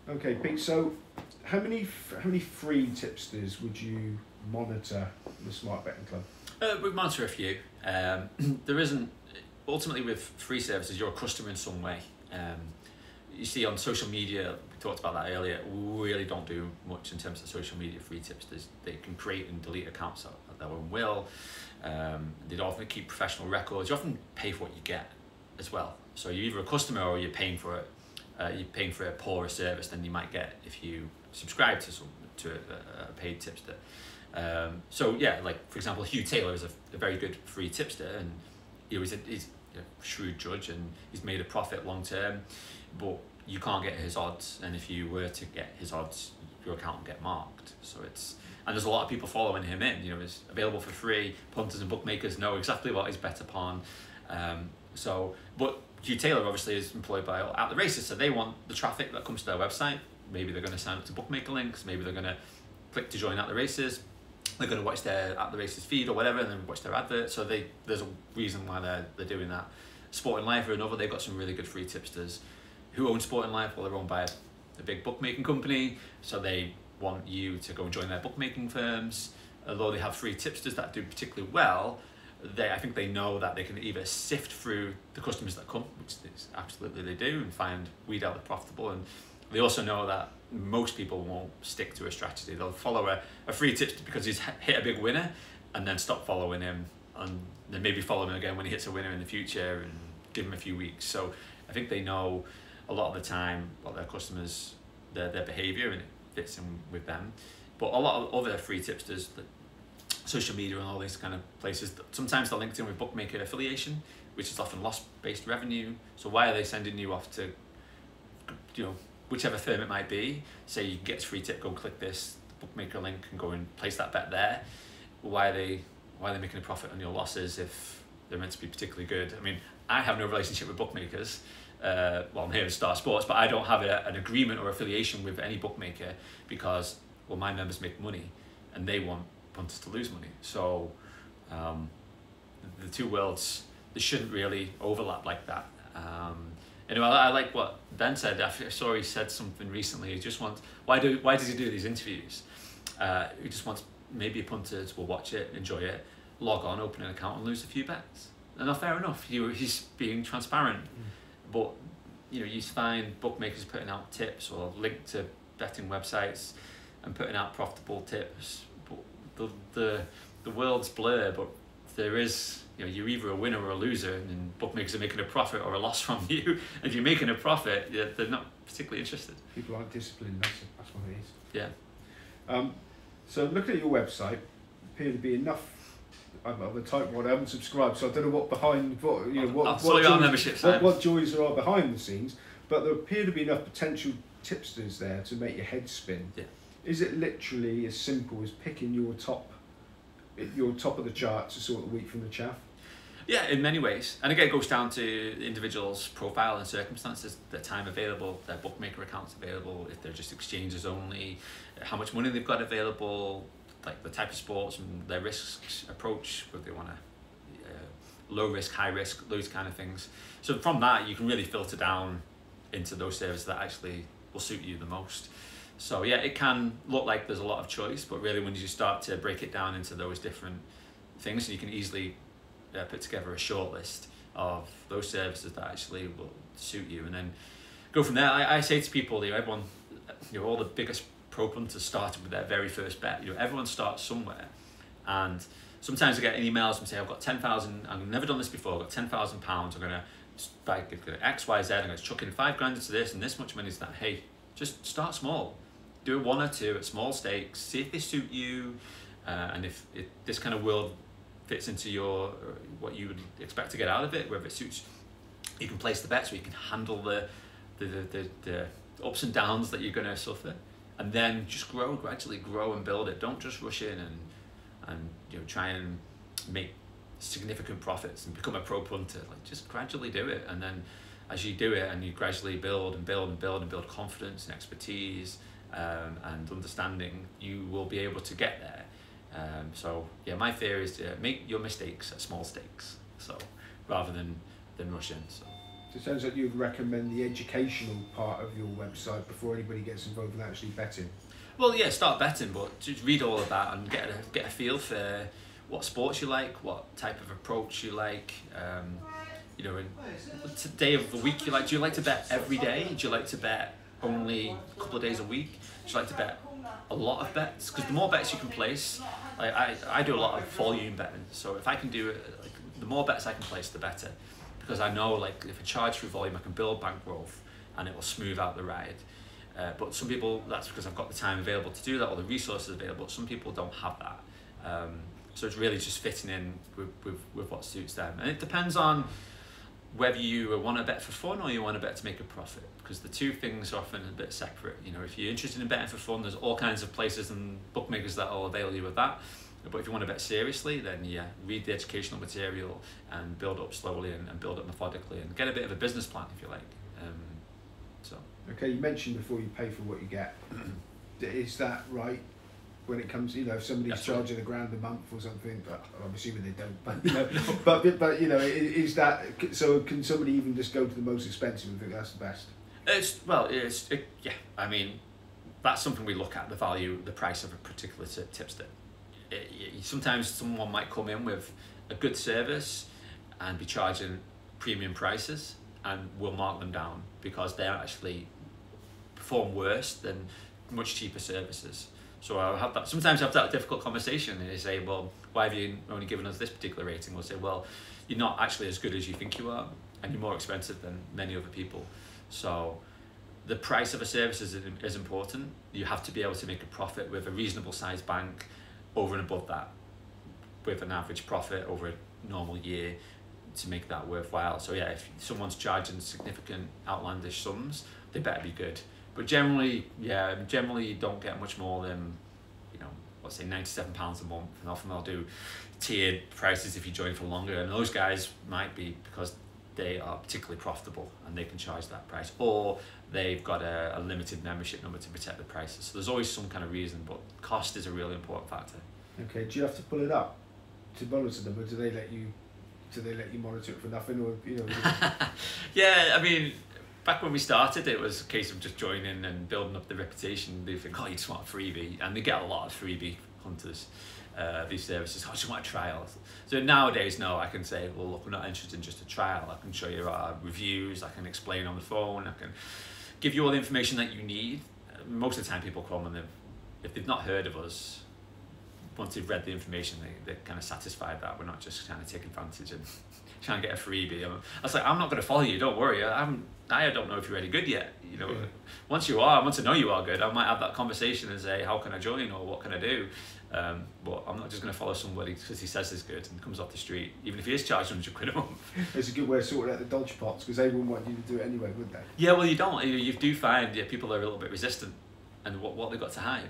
Okay, Pete. So, how many free tipsters would you monitor the Smart Betting Club? We monitor a few. There isn't, ultimately with free services, you're a customer in some way. You see on social media, we talked about that earlier, we really don't do much in terms of social media free tipsters. They can create and delete accounts at their own will. They often keep professional records. You often pay for what you get as well. So you're either a customer or you're paying for it. You're paying for a poorer service than you might get if you subscribe to a paid tipster. So yeah, like for example, Hugh Taylor is a very good free tipster, and he's a shrewd judge, and he's made a profit long term, but you can't get his odds, and if you were to get his odds, your account will get marked. So and there's a lot of people following him in. It's available for free. Punters and bookmakers know exactly what he's bet upon. But Hugh Taylor obviously is employed by At the Races, so they want the traffic that comes to their website. Maybe they're going to sign up to bookmaker links. Maybe they're going to click to join At the Races. They're going to watch their At the Races feed or whatever, and then watch their advert. So there's a reason why they're doing that. Sporting Life or another, they've got some really good free tipsters. Who own Sporting Life? Well, they're owned by a big bookmaking company, so they want you to go and join their bookmaking firms. Although they have free tipsters that do particularly well, I think they know that they can either sift through the customers that come, which absolutely they do, and weed out the profitable. And they also know that most people won't stick to a strategy. They'll follow a free tipster because he's hit a big winner, and then stop following him, and then maybe follow him again when he hits a winner in the future, and give him a few weeks. So I think they know a lot of the time what their customers, their behaviour, and it fits in with them. But a lot of other free tipsters, like social media and all these kind of places, sometimes they're linked in with bookmaker affiliation, which is often loss-based revenue. So why are they sending you off to, whichever firm it might be? Say you get a free tip, go click this bookmaker link and go and place that bet there. Why are they making a profit on your losses if they're meant to be particularly good? I mean, I have no relationship with bookmakers. Well, I'm here at Star Sports, but I don't have an agreement or affiliation with any bookmaker because, well, my members make money and they want punters to lose money. So the two worlds, they shouldn't really overlap like that. Anyway, I like what Ben said. I saw he said something recently. He just wants, why does he do these interviews? He just wants maybe punters will watch it, enjoy it, log on, open an account and lose a few bets. And fair enough, he's being transparent. But you find bookmakers putting out tips or linked to betting websites and putting out profitable tips. But the world's blur, but there is, you're either a winner or a loser, and bookmakers are making a profit or a loss from you. If you're making a profit, they're not particularly interested. People aren't disciplined, that's what it is. Yeah. So looking at your website, appear to be enough. I'm a type 1, I haven't subscribed, so I don't know what joys there are behind the scenes, but there appear to be enough potential tipsters there to make your head spin. Yeah. Is it literally as simple as picking your top of the chart to sort the wheat from the chaff? Yeah, in many ways. And again, it goes down to the individual's profile and circumstances, their time available, their bookmaker accounts available, if they're just exchanges only, how much money they've got available, like the type of sports and their risks approach, whether they want to low risk, high risk, those kind of things. So from that, you can really filter down into those services that actually will suit you the most. So yeah, it can look like there's a lot of choice, but really when you start to break it down into those different things, you can easily put together a short list of those services that actually will suit you, and then go from there. I say to people, everyone, all the biggest pro punters started with their very first bet. Everyone starts somewhere, and sometimes I get emails and say, I've got 10,000, I've never done this before, I've got £10,000, I'm going to buy X, Y, Z, I'm going to chuck in 5 grand into this and this much money is that. Hey, just start small. Do 1 or 2 at small stakes, see if they suit you, and if this kind of world fits into what you would expect to get out of it, whether it suits, you can place the bets so you can handle the ups and downs that you're going to suffer, and then just gradually grow and build it. Don't just rush in and try and make significant profits and become a pro punter. Like, just gradually do it, and then as you do it and you gradually build and build confidence and expertise and understanding, you will be able to get there. So yeah, my theory is to make your mistakes at small stakes, so rather than rush in. So. So it sounds like you'd recommend the educational part of your website before anybody gets involved in actually betting. Well, yeah, start betting, but just read all of that and get a feel for what sports you like, what type of approach you like. You know, what day of the week you like. Do you like to bet every day? Do you like to bet only a couple of days a week? Do you like to bet a lot of bets? Because the more bets you can place, I do a lot of volume betting. So if I can do it, like, the more bets I can place, the better. Because I know, like, if I charge through volume, I can build bank growth and it will smooth out the ride. But some people, that's because I've got the time available to do that or the resources available. Some people don't have that. So it's really just fitting in with what suits them. And it depends on whether you want to bet for fun or you want to bet to make a profit, because the two things are often a bit separate. You know, if you're interested in betting for fun, there's all kinds of places and bookmakers that will avail you with that. But if you want to bet seriously, then yeah, read the educational material and build up slowly and build up methodically and get a bit of a business plan if you like. Okay, you mentioned before you pay for what you get. Is that right? When it comes, you know, if somebody's charging £1,000 a month or something, but I'm assuming they don't. But you know, but you know, is that so? Can somebody even just go to the most expensive and think that's the best? Yeah. I mean, that's something we look at, the price of a particular tipster. Sometimes someone might come in with a good service and be charging premium prices, and we'll mark them down because they actually perform worse than much cheaper services. So I'll have that. Sometimes I have that difficult conversation, and they say, "Well, why have you only given us this particular rating?" We'll say, "Well, you're not actually as good as you think you are, and you're more expensive than many other people." So the price of a service is important. You have to be able to make a profit with a reasonable sized bank over and above that, with an average profit over a normal year to make that worthwhile. So yeah, if someone's charging significant outlandish sums, they better be good. But generally you don't get much more than, you know, let's say £97 a month, and often they'll do tiered prices if you join for longer, and those guys might be because they are particularly profitable and they can charge that price, or they've got a limited membership number to protect the prices. So there's always some kind of reason, but cost is a really important factor. Okay, do you have to pull it up to monitor them, or do they let you monitor it for nothing, or you know? Yeah, I mean, back when we started, it was a case of just joining and building up the reputation. They think, oh, you just want a freebie, and they get a lot of freebie hunters. These services, oh, I just want a trial. So nowadays, no, I can say, well, look, we're not interested in just a trial. I can show you our reviews, I can explain on the phone, I can give you all the information that you need. Most of the time people come and if they've not heard of us, once they've read the information, they're kind of satisfied that we're not just trying to take advantage and trying to get a freebie. I was like, I'm not going to follow you, don't worry. I don't know if you're any good yet. You know, once I know you are good, I might have that conversation and say, how can I join or what can I do? But I'm not just going to follow somebody because he says he's good and comes off the street, even if he is charged £100 a month. It's a good way of sorting out the dodge pots, because they wouldn't want you to do it anyway, would they? Yeah, well, you don't. You do find people are a little bit resistant, and what they've got to hide.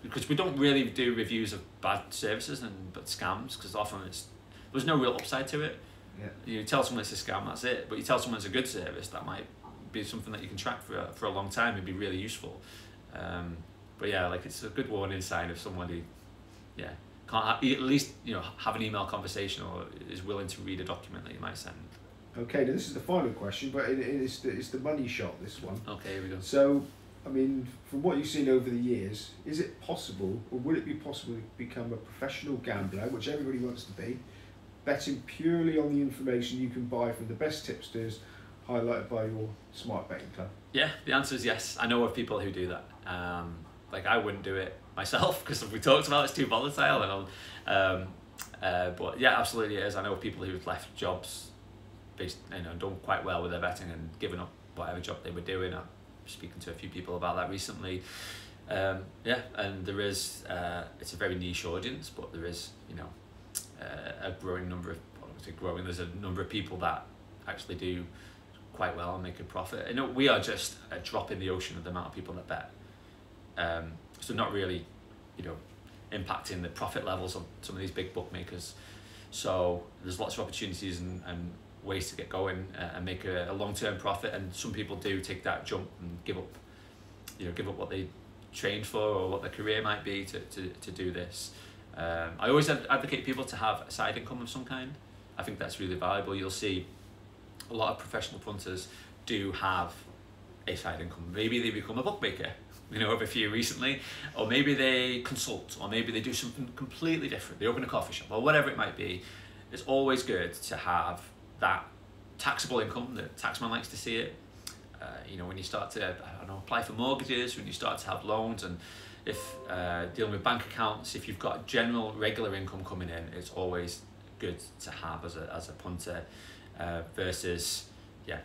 Because we don't really do reviews of bad services but scams, because often there's no real upside to it. Yeah. You tell someone it's a scam, that's it. But you tell someone it's a good service, that might be something that you can track for a long time. It'd be really useful. But yeah, like, it's a good warning sign if somebody, can't at least have an email conversation or is willing to read a document that you might send. Okay, now this is the final question, but it's the money shot, this one. Okay, here we go. So, I mean, from what you've seen over the years, is it possible, or would it be possible to become a professional gambler, which everybody wants to be, betting purely on the information you can buy from the best tipsters, highlighted by your Smart Betting Club? Yeah, the answer is yes. I know of people who do that. Like, I wouldn't do it myself because we talked about it's too volatile. But yeah, absolutely it is. I know of people who've left jobs, done quite well with their betting and given up whatever job they were doing. I'm speaking to a few people about that recently. And there is, it's a very niche audience, but there is, a growing number of, there's a number of people that actually do quite well and make a profit. We are just a drop in the ocean of the amount of people that bet. So not really, impacting the profit levels of some of these big bookmakers. So there's lots of opportunities and ways to get going and make a long-term profit. And some people do take that jump and give up what they trained for or what their career might be to do this. I always advocate people to have a side income of some kind. I think that's really valuable. You'll see a lot of professional punters do have a side income. Maybe they become a bookmaker, you know, of a few recently, or maybe they consult, or maybe they do something completely different. They open a coffee shop, or whatever it might be. It's always good to have that taxable income. The taxman likes to see it. You know, when you start to, I don't know, apply for mortgages, when you start to have loans, and if dealing with bank accounts, if you've got general regular income coming in, it's always good to have as a punter, versus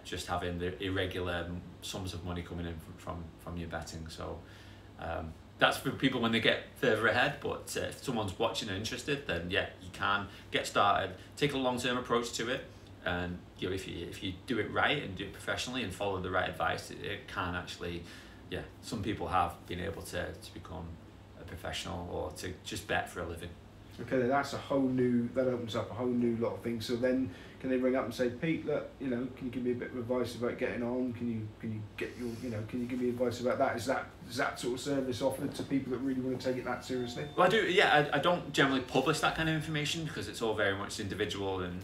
just having the irregular sums of money coming in from your betting. So that's for people when they get further ahead, but if someone's watching and interested, then you can get started, take a long-term approach to it, and you know, if you do it right and do it professionally and follow the right advice, it can actually, some people have been able to become a professional or to just bet for a living. Okay, that's that opens up a whole new lot of things. So then, can they ring up and say, Pete, look, you know, can you give me a bit of advice about getting on? Can you give me advice about that? Is that sort of service offered to people that really want to take it that seriously? Well, I do. Yeah, I don't generally publish that kind of information because it's all very much individual, and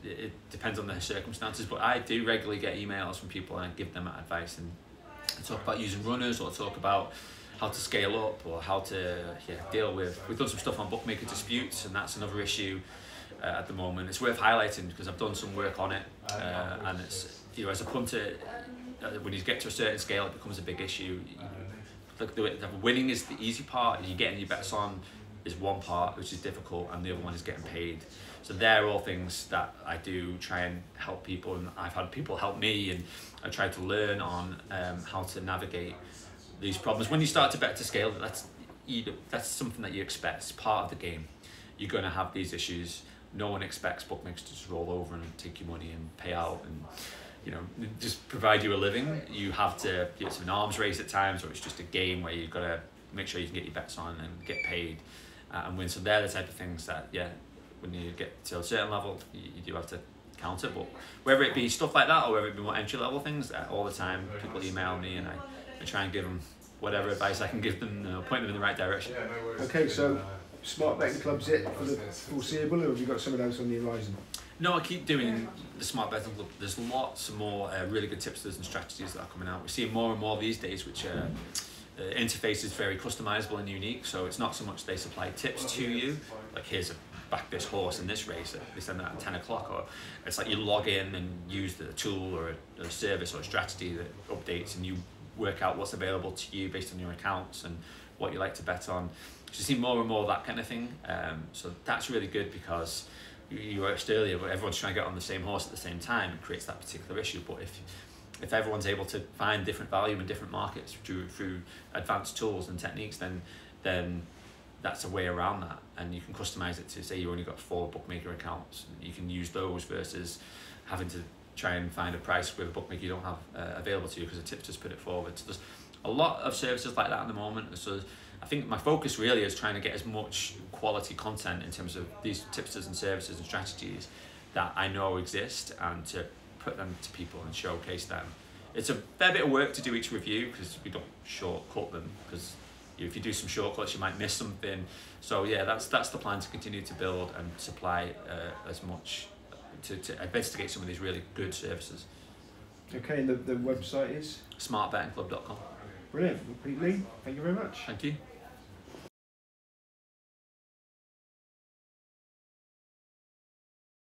it depends on the circumstances. But I do regularly get emails from people and I give them advice and talk about using runners, or talk about how to scale up, or how to deal with. We've done some stuff on bookmaker disputes, and that's another issue at the moment. It's worth highlighting because I've done some work on it, and it's, you know, as a punter, when you get to a certain scale, it becomes a big issue. The winning is the easy part. You getting your bets on is one part, which is difficult, and the other one is getting paid. So they're all things that I do try and help people, and I've had people help me, and I try to learn on how to navigate these problems. When you start to bet to scale, that's something that you expect. It's part of the game. You're going to have these issues. No one expects bookmakers to just roll over and take your money and pay out and, you know, just provide you a living. You have to, it's an arms race at times, or it's just a game where you've got to make sure you can get your bets on and get paid and win. So they're the type of things that, when you get to a certain level, you do have to counter. But whether it be stuff like that, or whether it be more entry level things, all the time people email me, and I try and give them whatever advice I can give them, point them in the right direction. Okay, so Smart Betting Club's it for the foreseeable, or have you got something else on the horizon? No, I keep doing the Smart Betting Club. There's lots more really good tipsters and strategies that are coming out. We're seeing more and more these days, which the interface is very customizable and unique. So it's not so much they supply tips to you, like here's back this horse in this race, they send that at 10 o'clock, or it's like you log in and use the tool or a service or a strategy that updates, and you work out what's available to you based on your accounts and what you like to bet on. So you see more and more of that kind of thing. So that's really good because you were asked earlier, but everyone's trying to get on the same horse at the same time. It creates that particular issue. But if everyone's able to find different value in different markets through advanced tools and techniques, then that's a way around that, and you can customize it to say you only got 4 bookmaker accounts. You can use those versus having to try and find a price with a bookmaker you don't have available to you because a tipster's put it forward. So there's a lot of services like that at the moment. So I think my focus really is trying to get as much quality content in terms of these tipsters and services and strategies that I know exist, and to put them to people and showcase them. It's a fair bit of work to do each review because we don't shortcut them, because if you do some shortcuts you might miss something. So that's the plan, to continue to build and supply as much to investigate some of these really good services. Okay, and the website is? smartbettingclub.com. Brilliant. Pete Lee, thank you very much. Thank you.